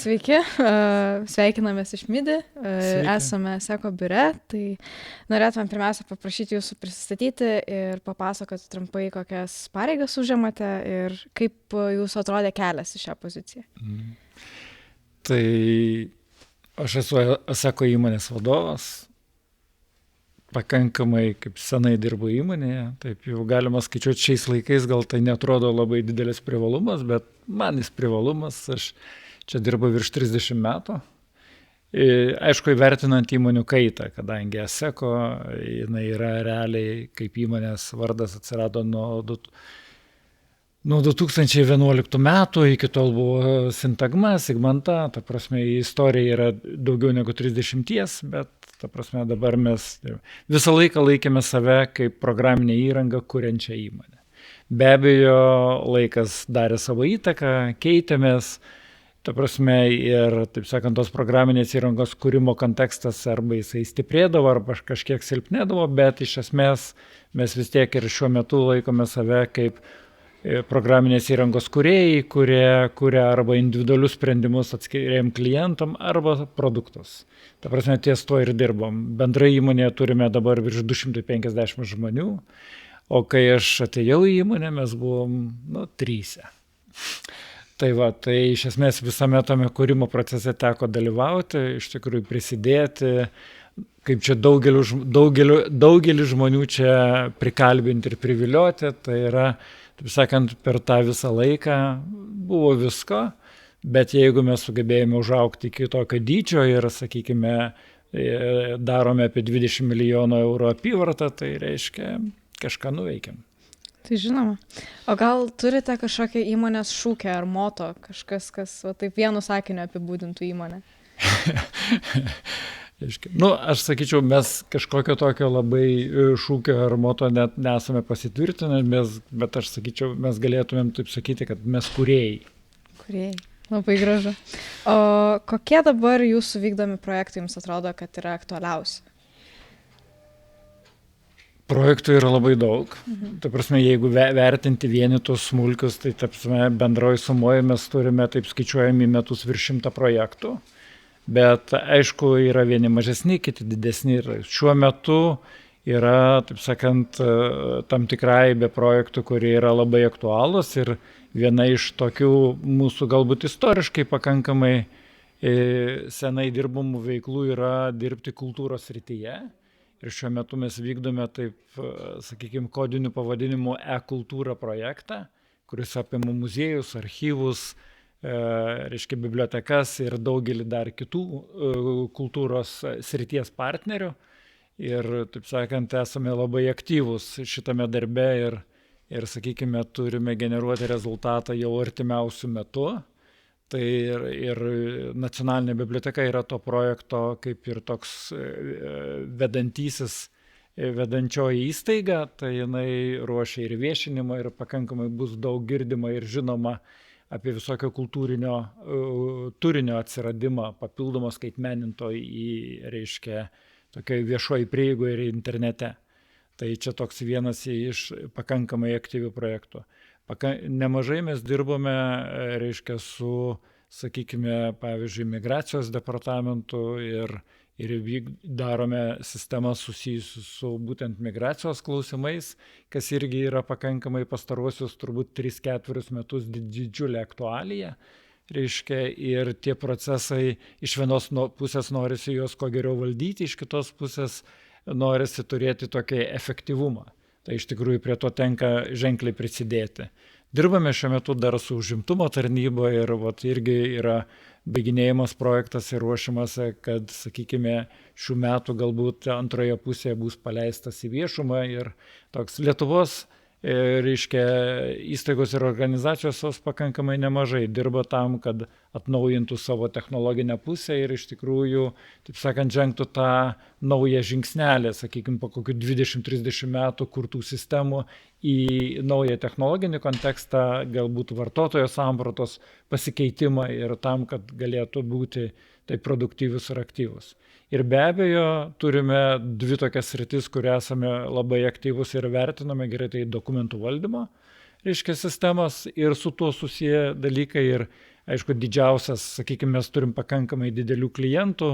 sveiki, sveikinamės iš MIDI, esame Seko biure, tai norėtume pirmiausia paprašyti jūsų prisistatyti ir papasakoti trumpai, kokias pareigas užėmate ir kaip jūsų atrodė kelias į šią poziciją. Tai aš esu Seko įmonės vadovas, pakankamai kaip senai dirbu įmonėje, taip jau galima skaičiuoti šiais laikais, gal tai netrodo labai didelis privalumas, bet man jis privalumas, aš čia dirbu virš 30 metų. Aišku, įvertinant įmonių kaitą, kadangi Seko, jinai yra realiai kaip įmonės vardas atsirado nuo 2011 metų, iki tol buvo Sintagma, Sigmanta, ta prasme, istorija yra daugiau negu 30, bet ta prasme, dabar mes visą laiką laikėme save kaip programinę įrangą kuriančią įmonę. Be abejo, laikas darė savo įtaką, keitėmės, ta prasme, ir, taip sakant, tos programinės įrangos kūrimo kontekstas arba jisai stiprėdavo, arba kažkiek silpnėdavo, bet iš esmės mes vis tiek ir šiuo metu laikome save kaip programinės įrangos kūrėjai, kurie kuria arba individualius sprendimus atskiriam klientam, arba produktus. Ta prasme, ties to ir dirbom. Bendrai įmonėje turime dabar virš 250 žmonių, o kai aš atėjau į įmonę, mes buvom, 3. Tai va, tai iš esmės visame tame kūrimo procese teko dalyvauti, iš tikrųjų prisidėti, kaip čia daugelį žmonių čia prikalbinti ir privilioti, tai yra, taip sakant, per tą visą laiką buvo visko, bet jeigu mes sugebėjome užaugti iki tokio dydžio ir, sakykime, darome apie 20 milijonų eurų apyvartą, tai reiškia, kažką nuveikėm. Tai žinoma. O gal turite kažkokią įmonės šūkę ar moto, kažkas, kas taip vienu sakiniu apibūdintų įmonę? Aš sakyčiau, mes kažkokio tokio labai šūkio ar moto net nesame pasitvirtinę, bet aš sakyčiau, mes galėtumėm taip sakyti, kad mes kūrėjai. Kūrėjai. Labai gražu. O kokie dabar jūsų vykdomi projektai jums atrodo, kad yra aktualiausi? Projektų yra labai daug. Ta prasme, jeigu vertinti vienetus smulkius, tai bendroji sumoje mes turime, taip skaičiuojami metus virš 100 projektų. Bet aišku, yra vieni mažesni, kiti didesni. Ir šiuo metu yra, taip sakant, tam tikrai be projektų, kurie yra labai aktualūs. Ir viena iš tokių mūsų galbūt istoriškai pakankamai senai dirbamų veiklų yra dirbti kultūros srityje. Ir šiuo metu mes vykdome taip, sakykime, kodiniu pavadinimu e-kultūra projektą, kuris apima muziejus, archyvus, reiškia bibliotekas ir daugelį dar kitų kultūros srities partnerių. Ir, taip sakant, esame labai aktyvūs šitame darbe ir, sakykime, turime generuoti rezultatą jau artimiausių metų. Tai ir nacionalinė biblioteka yra to projekto kaip ir toks vedančioji įstaiga, tai jinai ruošia ir viešinimą ir pakankamai bus daug girdima ir žinoma apie visokio kultūrinio turinio atsiradimą, papildomo skaitmeninto reiškia, tokiai viešoji prieigoje ir internete. Tai čia toks vienas iš pakankamai aktyvių projektų. Nemažai mes dirbome, reiškia, su, sakykime, pavyzdžiui, migracijos departamentu ir darome sistemą susijusių su būtent migracijos klausimais, kas irgi yra pakankamai pastaruosius turbūt 3-4 metus didžiulė aktualija. Reiškia, ir tie procesai iš vienos pusės norisi juos kuo geriau valdyti, iš kitos pusės norisi turėti tokį efektyvumą. Tai iš tikrųjų prie to tenka ženkliai prisidėti. Dirbame šiuo metu dar su užimtumo tarnyba ir irgi yra baiginėjimas projektas ir ruošimas, kad, sakykime, šių metų galbūt antroje pusėje bus paleistas į viešumą ir toks Lietuvos, reiškia, įstaigos ir organizacijos pakankamai nemažai dirba tam, kad atnaujintų savo technologinę pusę ir iš tikrųjų, taip sakant, žengtų tą naują žingsnelį, sakykime, po kokių 20-30 metų kurtų sistemų į naują technologinį kontekstą, galbūt vartotojo sampratos pasikeitimą ir tam, kad galėtų būti taip produktyvus ir aktyvus. Ir be abejo, turime 2 tokias sritis, kur esame labai aktyvus ir vertiname gerai, tai dokumentų valdymo, reiškia, sistemas ir su tuo susiję dalykai ir Aišku, didžiausias, sakykime, mes turim pakankamai didelių klientų,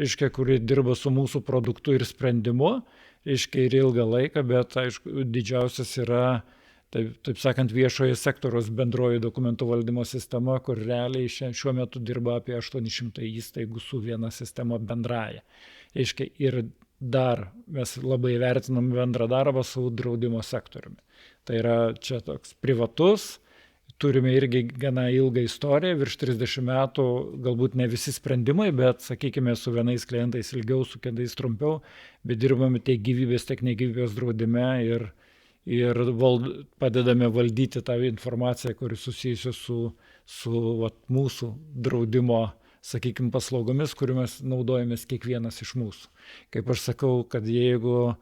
reiškia, kurie dirba su mūsų produktu ir sprendimu, reiškia, ir ilgą laiką, bet, aišku, didžiausias yra, taip sakant, viešojo sektoriaus bendroji dokumentų valdymo sistema, kur realiai šiuo metu dirba apie 800 įstaigų su viena sistema bendraja. Reiškia, ir dar mes labai vertinam bendrą darbą su draudimo sektoriumi. Tai yra čia toks privatus, turime irgi gana ilgą istoriją, virš 30 metų, galbūt ne visi sprendimai, bet, sakykime, su vienais klientais ilgiau, su kitais trumpiau, bet dirbame tiek gyvybės, tiek negyvybės draudime ir padedame valdyti tą informaciją, kuri susijusi su mūsų draudimo, sakykime, paslaugomis, kuriomis naudojamės kiekvienas iš mūsų. Kaip aš sakau, kad jeigu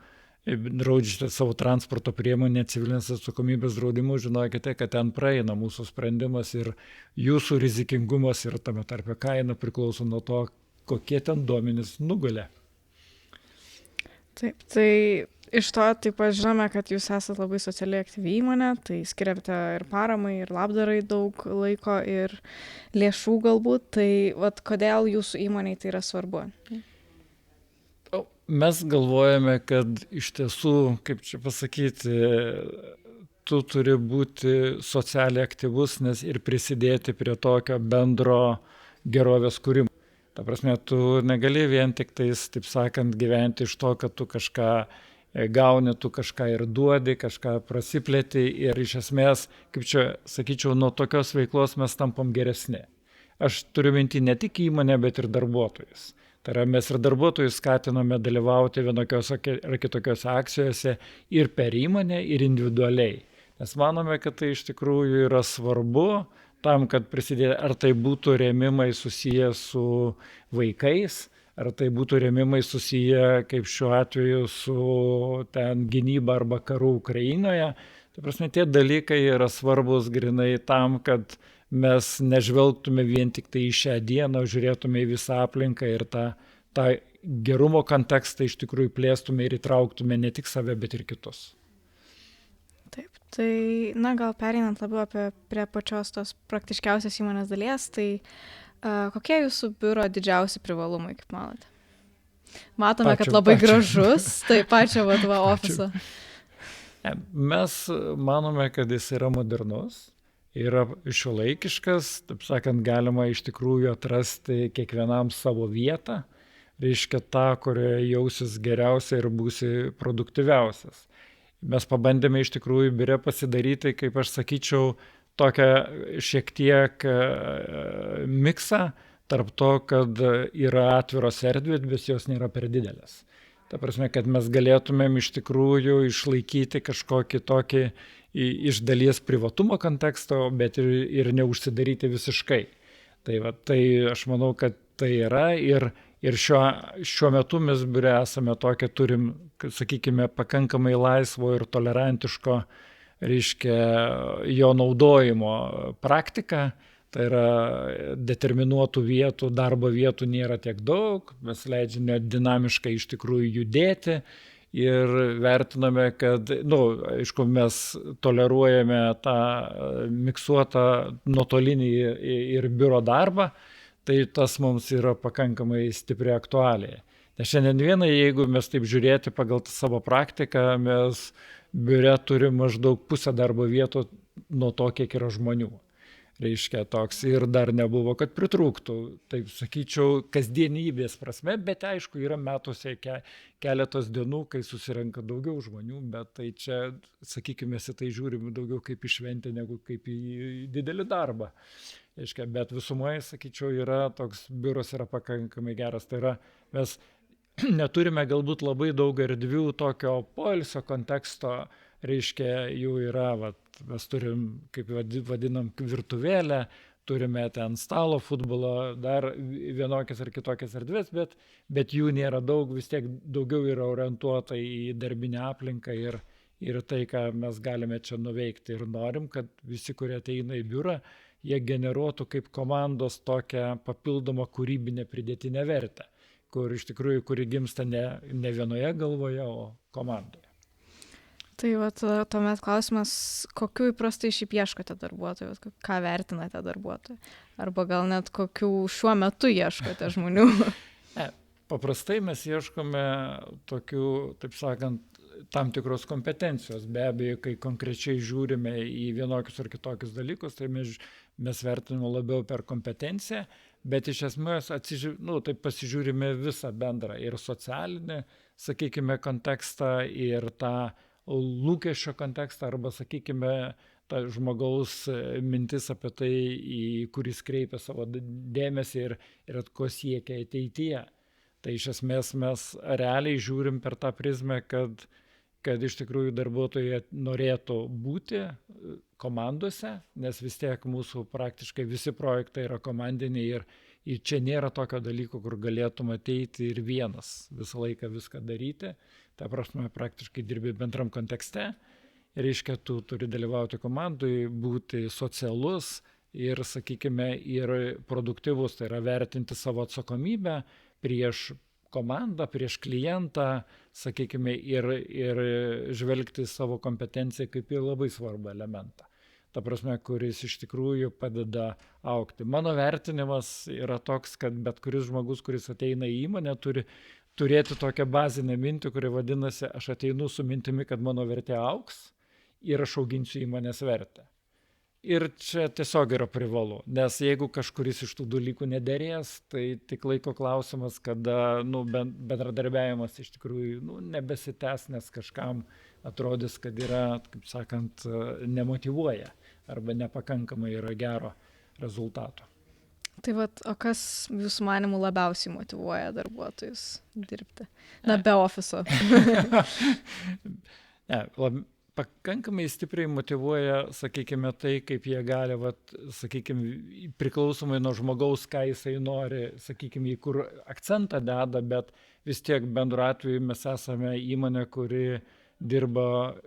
draudžiate savo transporto priemonę civilinės atsakomybės draudimu, žinokite, kad ten praeina mūsų sprendimas ir jūsų rizikingumas ir tame tarpe kaina priklauso nuo to, kokie ten duomenys nugulė. Taip, tai iš to taip pat žinome, kad jūs esate labai socialiai aktyvi įmonė, tai skiriate ir paramai, ir labdarai daug laiko, ir lėšų galbūt, tai kodėl jūsų įmonei tai yra svarbu? Mes galvojame, kad iš tiesų, kaip čia pasakyti, tu turi būti socialiai aktyvus, nes ir prisidėti prie tokio bendro gerovės kūrimo. Ta prasme, tu negali vien tik tais, taip sakant, gyventi iš to, kad tu kažką gauni, tu kažką ir duodi, kažką prasiplėti ir iš esmės, kaip čia sakyčiau, nuo tokios veiklos mes tampam geresni. Aš turiu minti ne tik įmonę, bet ir darbuotojus. Tai yra, mes ir darbuotojus skatiname dalyvauti vienokios ar kitokiose akcijose ir per įmonę, ir individualiai. Nes manome, kad tai iš tikrųjų yra svarbu tam, kad prisidėtų, ar tai būtų rėmimai susiję su vaikais, ar tai būtų rėmimai susiję, kaip šiuo atveju, su ten gynyba arba karu Ukrainoje. Tai prasme, tie dalykai yra svarbus grinai tam, kad mes nežvelgtume vien tik tai į šią dieną, žiūrėtume į visą aplinką ir tą gerumo kontekstą iš tikrųjų plėstume ir įtrauktume ne tik save, bet ir kitus. Taip, tai, gal pereinant labiau prie pačios tos praktiškiausios įmonės dalies, tai kokie jūsų biuro didžiausi privalumai, kaip manote? Matome, kad labai gražus, tai pačio ofiso. Mes manome, kad jis yra modernus, yra šiuolaikiškas, taip sakant, galima iš tikrųjų atrasti kiekvienam savo vietą, reiškia tą, kurioje jausis geriausia ir būsi produktyviausias. Mes pabandėme iš tikrųjų biure pasidaryti, kaip aš sakyčiau, tokią šiek tiek miksą tarp to, kad yra atviros erdvės, bet jos nėra per didelės. Ta prasme, kad mes galėtumėm iš tikrųjų išlaikyti kažkokį tokį iš dalies privatumo konteksto, bet ir neužsidaryti visiškai. Tai aš manau, kad tai yra ir šiuo metu mes biure esame tokia, turim, sakykime, pakankamai laisvo ir tolerantiško, reiškia, jo naudojimo praktiką. Tai yra determinuotų vietų, darbo vietų nėra tiek daug, mes leidžiame dinamiškai iš tikrųjų judėti ir vertiname, kad, aišku, mes toleruojame tą miksuotą nuotolinį ir biuro darbą, tai tas mums yra pakankamai stipri aktualija. Nes šiandien dienai, jeigu mes taip žiūrėti pagal savo praktiką, mes biure turime maždaug pusę darbo vietų nuo to, kiek yra žmonių. Reiškia toks ir dar nebuvo, kad pritrūktų, taip sakyčiau, kasdienybės prasme, bet aišku, yra metuose keletos dienų, kai susirenka daugiau žmonių, bet tai čia, sakykime, tai žiūrim daugiau kaip į šventę, negu kaip į didelį darbą. Reiškia, bet visumoje, sakyčiau, toks biuras yra pakankamai geras. Tai yra, mes neturime galbūt labai daug erdvių tokio poilsio konteksto, reiškia, jų yra, mes turim, kaip vadinam, virtuvėlę, turime ten stalo futbolo, dar vienokias ar kitokias erdvės, bet jų nėra daug, vis tiek daugiau yra orientuota į darbinę aplinką ir tai, ką mes galime čia nuveikti. Ir norim, kad visi, kurie ateina į biurą, jie generuotų kaip komandos tokią papildomą kūrybinę pridėtinę vertę, kuri gimsta ne vienoje galvoje, o komandoje. Tai tuomet klausimas, kokiu įprastai šiaip ieškote darbuotojų, ką vertinate darbuotojų? Arba gal net kokių šiuo metu ieškote žmonių? Paprastai mes ieškome tokių, taip sakant, tam tikros kompetencijos. Be abejo, kai konkrečiai žiūrime į vienokius ar kitokius dalykus, tai mes vertiname labiau per kompetenciją, bet iš esmės taip pasižiūrime visą bendrą ir socialinį, sakykime, kontekstą ir tą lūkesčio kontekstą arba, sakykime, ta žmogaus mintis apie tai, į kuris kreipia savo dėmesį ir ko siekia ateityje. Tai iš esmės mes realiai žiūrim per tą prizmę, kad iš tikrųjų darbuotojai norėtų būti komandose, nes vis tiek mūsų praktiškai visi projektai yra komandiniai ir čia nėra tokio dalyko, kur galėtum ateiti ir vienas visą laiką viską daryti. Ta prasme, praktiškai dirbi bendram kontekste. Reiškia, tu turi dalyvauti komandai, būti socialus ir, sakykime, ir produktyvus, tai yra vertinti savo atsakomybę prieš komandą, prieš klientą, sakykime, ir žvelgti savo kompetenciją kaip į labai svarbų elementą. Ta prasme, kuris iš tikrųjų padeda augti. Mano vertinimas yra toks, kad bet kuris žmogus, kuris ateina į įmonę, turi turėti tokią bazinę mintį, kuri vadinasi, aš ateinu su mintimi, kad mano vertė augs ir aš auginsiu įmonės vertę. Ir čia tiesiog yra privalu, nes jeigu kažkuris iš tų dalykų nederės, tai tik laiko klausimas, kada bendradarbiavimas iš tikrųjų nebesitęs, nes kažkam atrodys, kad yra, kaip sakant, nemotyvuoja arba nepakankamai yra gero rezultato. Tai o kas jūsų manimų labiausiai motyvuoja darbuotojus dirbti? Be ofiso. Pakankamai stipriai motyvuoja, sakykime, tai, kaip jie gali, sakykime, priklausomai nuo žmogaus, ką jisai nori, sakykime, į kur akcentą deda, bet vis tiek bendru atveju mes esame įmonė, kuri dirba,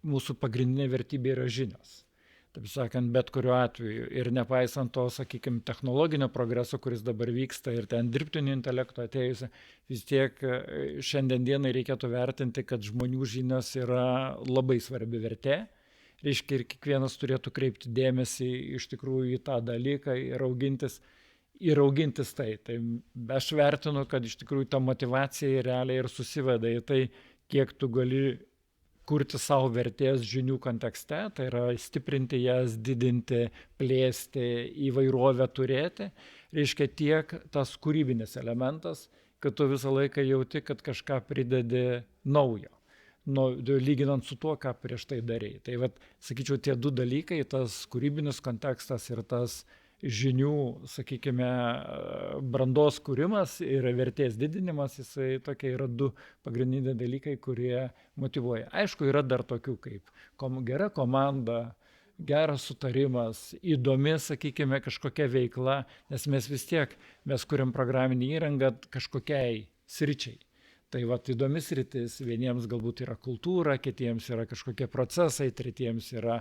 mūsų pagrindinė vertybė yra žinios. Taip sakant, bet kuriuo atveju. Ir nepaisant to, sakykime, technologinio progreso, kuris dabar vyksta ir ten dirbtinio intelekto atėjusi, vis tiek šiandien dienai reikėtų vertinti, kad žmonių žinios yra labai svarbi vertė. Reiškia, ir kiekvienas turėtų kreipti dėmesį iš tikrųjų į tą dalyką ir augintis tai. Tai aš vertinu, kad iš tikrųjų ta motyvacija realiai ir susiveda į tai, kiek tu gali kurti savo vertės žinių kontekste, tai yra stiprinti jas, didinti, plėsti, įvairovę turėti. Reiškia tiek tas kūrybinis elementas, kad tu visą laiką jauti, kad kažką pridedi naujo, lyginant su tuo, ką prieš tai darei. Tai sakyčiau, tie du dalykai, tas kūrybinis kontekstas ir tas žinių, sakykime, brandos kūrimas ir vertės didinimas, jisai tokie yra du pagrindiniai dalykai, kurie motyvuoja. Aišku, yra dar tokių kaip gera komanda, geras sutarimas, įdomi, sakykime, kažkokia veikla, nes mes kuriam programinį įrangą kažkokiai sričiai. Tai įdomi sritis, vieniems galbūt yra kultūra, kitiems yra kažkokie procesai, tretiems yra,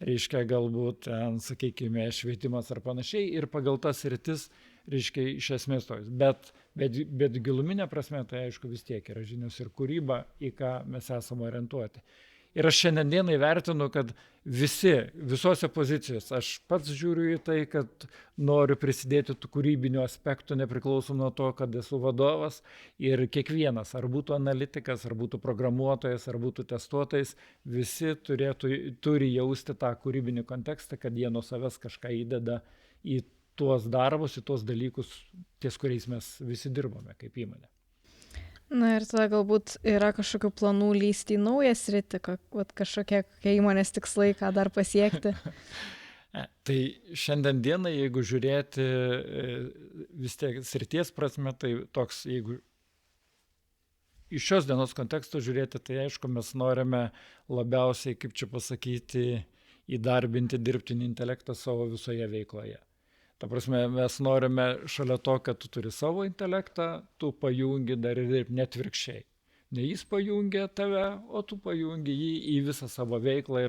reiškia, galbūt, sakykime, švietimas ar panašiai, ir pagal tas sritis, reiškia, iš esmės tojus. Bet giluminė prasme, tai aišku, vis tiek yra žinios ir kūryba, į ką mes esame orientuoti. Ir aš šiandienai vertinu, kad visose pozicijose, aš pats žiūriu į tai, kad noriu prisidėti tų kūrybinių aspektų, nepriklausom nuo to, kad esu vadovas, ir kiekvienas, ar būtų analitikas, ar būtų programuotojas, ar būtų testuotojas, visi turi jausti tą kūrybinį kontekstą, kad jie nuo savęs kažką įdeda į tuos darbus, į tuos dalykus, ties kuriais mes visi dirbame kaip įmonė. Na ir tada galbūt yra kažkokių planų lysti į naują sritį, kažkokie įmonės tikslai, ką dar pasiekti? Tai šiandien dienai, jeigu žiūrėti vis tiek srities prasme, tai toks, jeigu iš šios dienos konteksto žiūrėti, tai aišku, mes norime labiausiai, kaip čia pasakyti, įdarbinti dirbtinį intelektą savo visoje veikloje. Ta prasme, mes norime šalia to, kad tu turi savo intelektą, tu pajungi dar ir dirbti net virkščiai. Ne jis pajungia tave, o tu pajungi jį į visą savo veiklą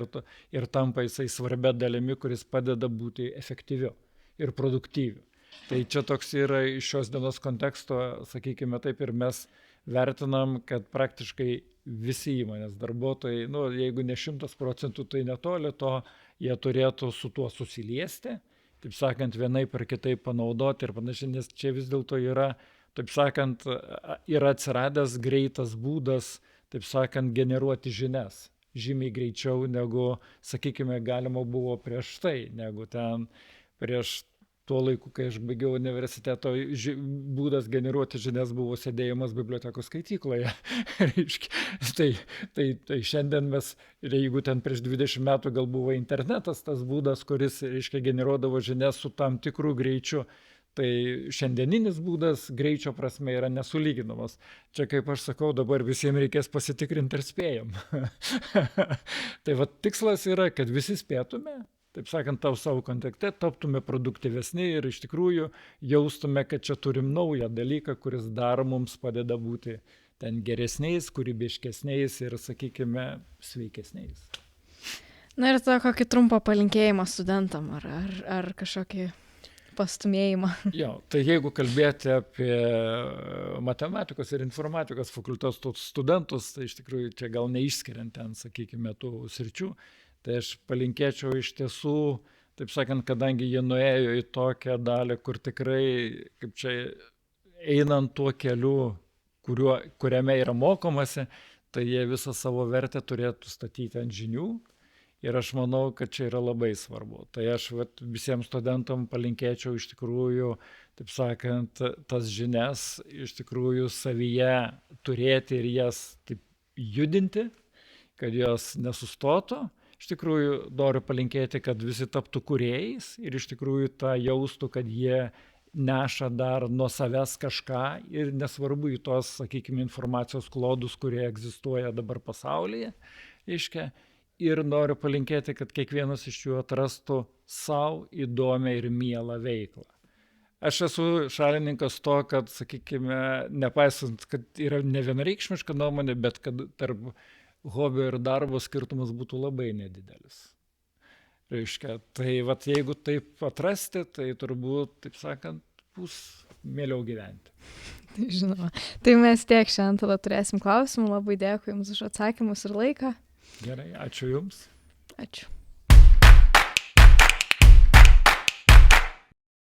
ir tampa jisai svarbia dalimi, kuris padeda būti efektyviu ir produktyviu. Tai čia toks yra iš šios dienos konteksto, sakykime taip, ir mes vertinam, kad praktiškai visi įmonės darbuotojai, nu, jeigu ne 100%, tai netoli to, jie turėtų su tuo susiliesti, taip sakant, vienaip ar kitaip panaudoti ir panašiai, nes čia vis dėlto yra, taip sakant, yra atsiradęs greitas būdas, taip sakant, generuoti žinias. Žymiai greičiau negu, sakykime, galima buvo prieš tai, negu ten prieš tuo laiku, kai aš baigiau universiteto, būdas generuoti žinias buvo sėdėjimas bibliotekos skaitykloje. tai šiandien mes, jeigu ten prieš 20 metų gal buvo internetas, tas būdas, kuris, generuodavo žinias su tam tikrų greičiu, tai šiandieninis būdas greičio prasme yra nesulyginamas. Čia, kaip aš sakau, dabar visiems reikės pasitikrinti ir spėjom. Tai va, tikslas yra, kad visi spėtume, taip sakant, tau savo kontakte, taptume produktyvesni ir iš tikrųjų jaustume, kad čia turim naują dalyką, kuris dar mums padeda būti ten geresniais, kūrybiškesniais ir, sakykime, sveikesniais. Na ir to kokį trumpą palinkėjimą studentam ar kažkokį pastumėjimą. Jo, tai jeigu kalbėti apie matematikos ir informatikos fakulteto studentus, tai iš tikrųjų čia gal neišskiriant ten, sakykime, tų sričių, tai aš palinkėčiau iš tiesų, taip sakant, kadangi jie nuėjo į tokią dalį, kur tikrai, kaip čia, einant tuo keliu, kuriame yra mokomasi, tai jie visą savo vertę turėtų statyti ant žinių. Ir aš manau, kad čia yra labai svarbu. Tai aš visiems studentam palinkėčiau iš tikrųjų, taip sakant, tas žinias iš tikrųjų savyje turėti ir jas taip judinti, kad jos nesustotų. Iš tikrųjų noriu palinkėti, kad visi taptų kūrėjais ir iš tikrųjų tą jaustų, kad jie neša dar nuo savęs kažką ir nesvarbu į tos, sakykime, informacijos klodus, kurie egzistuoja dabar pasaulyje. Ir noriu palinkėti, kad kiekvienas iš jų atrastų savo įdomią ir mielą veiklą. Aš esu šalininkas to, kad, sakykime, nepaisant, kad yra ne vienareikšmiška nuomonė, bet kad tarp hobio ir darbo skirtumas būtų labai nedidelis. Tai jeigu taip atrasti, tai turbūt, taip sakant, bus mieliau gyventi. Žinoma. Tai mes tiek šiandien tada turėsim klausimų. Labai dėkui Jums už atsakymus ir laiką. Gerai, ačiū Jums. Ačiū.